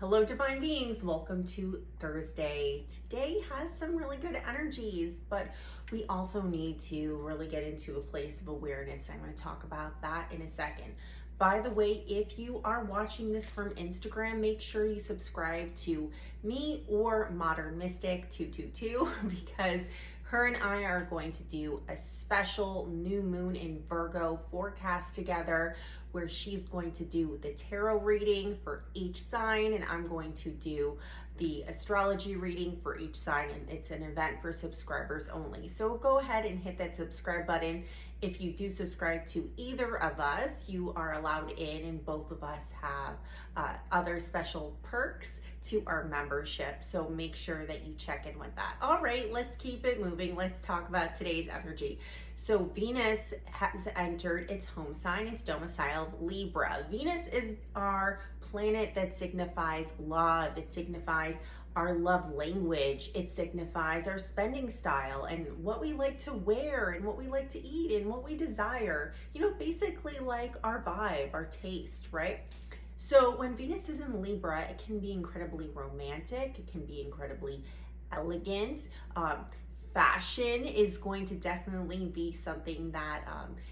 Hello, divine beings. Welcome to Thursday. Today has some really good energies, but we also need to really get into a place of awareness. I'm going to talk about that in a second. By the way, if you are watching this from Instagram, make sure you subscribe to me or Modern Mystic 222 because her and I are going to do a special new moon in Virgo forecast together where she's going to do the tarot reading for each sign and I'm going to do the astrology reading for each sign, and it's an event for subscribers only. So go ahead and hit that subscribe button. If you do subscribe to either of us, you are allowed in, and both of us have other special perks to our membership. So make sure that you check in with that. All right, let's keep it moving. Let's talk about today's energy. So Venus has entered its home sign, its domicile, Libra. Venus is our planet that signifies love. It signifies our love language. It signifies our spending style and what we like to wear and what we like to eat and what we desire. You know, basically like our vibe, our taste, right? So when Venus is in Libra, it can be incredibly romantic. It can be incredibly elegant. Fashion is going to definitely be something that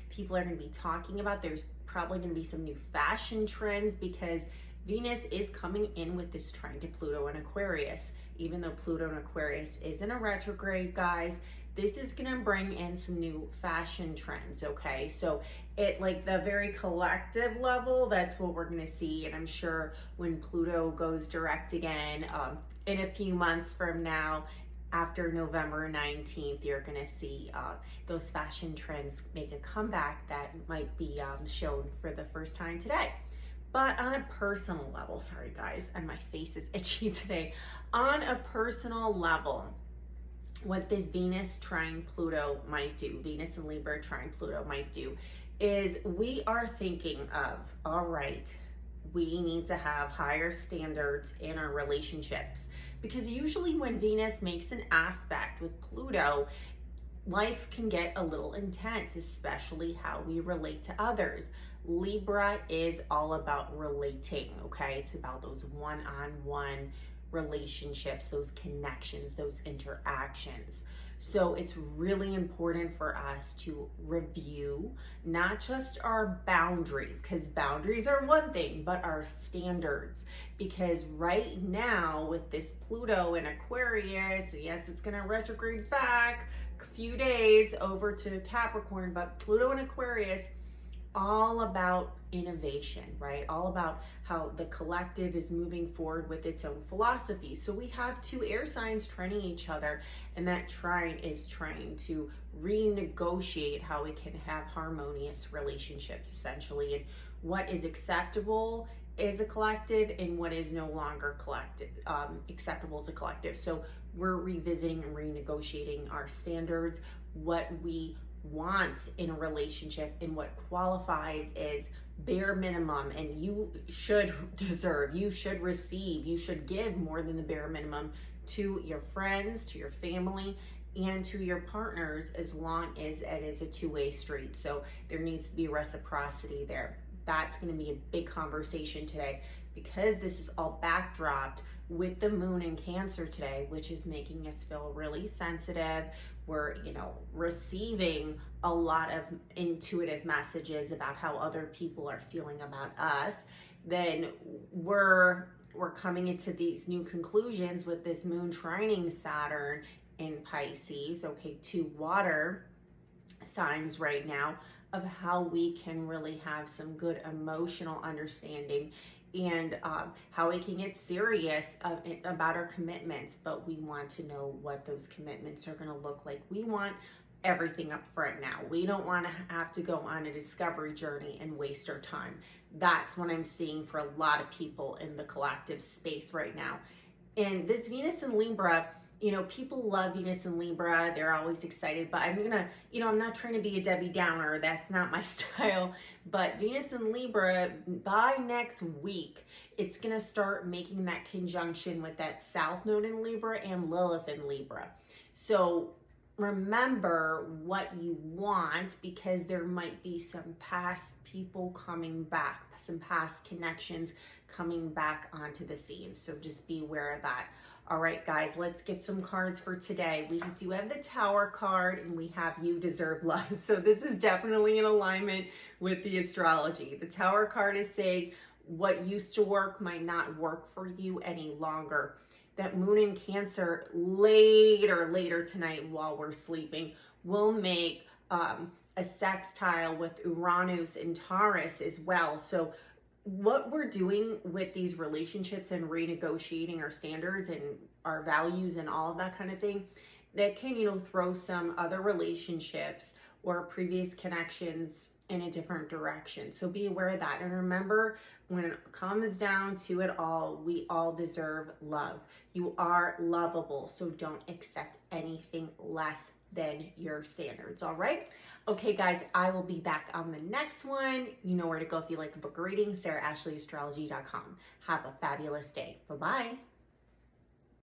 people are going to be talking about. There's probably going to be some new fashion trends because Venus is coming in with this trine to Pluto and Aquarius. Even though Pluto and Aquarius is in a retrograde, guys, this is going to bring in some new fashion trends, okay? So at like the very collective level, that's what we're going to see. And I'm sure when Pluto goes direct again in a few months from now, after November 19th, you're going to see those fashion trends make a comeback that might be shown for the first time today. But on a personal level, sorry guys, and my face is itchy today. On a personal level, what this Venus trine Pluto might do, Venus and Libra trine Pluto might do, is we are thinking of, all right, we need to have higher standards in our relationships. Because usually when Venus makes an aspect with Pluto, life can get a little intense, especially how we relate to others. Libra is all about relating, okay? It's about those one-on-one relationships, those connections, those interactions. So it's really important for us to review not just our boundaries, because boundaries are one thing, but our standards. Because right now with this Pluto in Aquarius, yes, it's going to retrograde back a few days over to Capricorn, but Pluto in Aquarius, all about innovation, right? All about how the collective is moving forward with its own philosophy. So we have two air signs trining each other, and that trine is trying to renegotiate how we can have harmonious relationships, essentially, and what is acceptable as a collective and what is no longer collective acceptable as a collective. So we're revisiting and renegotiating our standards, what we want in a relationship, and what qualifies as bare minimum, and you should deserve, you should receive, you should give more than the bare minimum to your friends, to your family, and to your partners, as long as it is a two-way street. So there needs to be reciprocity there. That's going to be a big conversation today because this is all backdropped with the moon in Cancer today, which is making us feel really sensitive. We're, receiving a lot of intuitive messages about how other people are feeling about us. Then we're coming into these new conclusions with this moon trining Saturn in Pisces, okay, two water signs right now, of how we can really have some good emotional understanding and how we can get serious about our commitments, but we want to know what those commitments are going to look like. We want everything up front now. We don't want to have to go on a discovery journey and waste our time. That's what I'm seeing for a lot of people in the collective space right now. And this Venus in Libra, people love Venus and Libra. They're always excited, but I'm not trying to be a Debbie Downer. That's not my style. But Venus and Libra, by next week, it's going to start making that conjunction with that South Node in Libra and Lilith in Libra. So remember what you want, because there might be some past people coming back, some past connections coming back onto the scene. So just be aware of that. All right, guys, let's get some cards for today. We do have the Tower card, and we have You Deserve Love. So this is definitely in alignment with the astrology. The Tower card is saying what used to work might not work for you any longer. That Moon in Cancer later tonight while we're sleeping will make a sextile with Uranus and Taurus as well. So what we're doing with these relationships and renegotiating our standards and our values and all of that kind of thing, that can, throw some other relationships or previous connections in a different direction. So be aware of that. And remember, when it comes down to it all, we all deserve love. You are lovable, so don't accept anything less than your standards, all right? Okay, guys, I will be back on the next one. You know where to go if you like a book reading, SarahAshleyAstrology.com. Have a fabulous day. Bye-bye.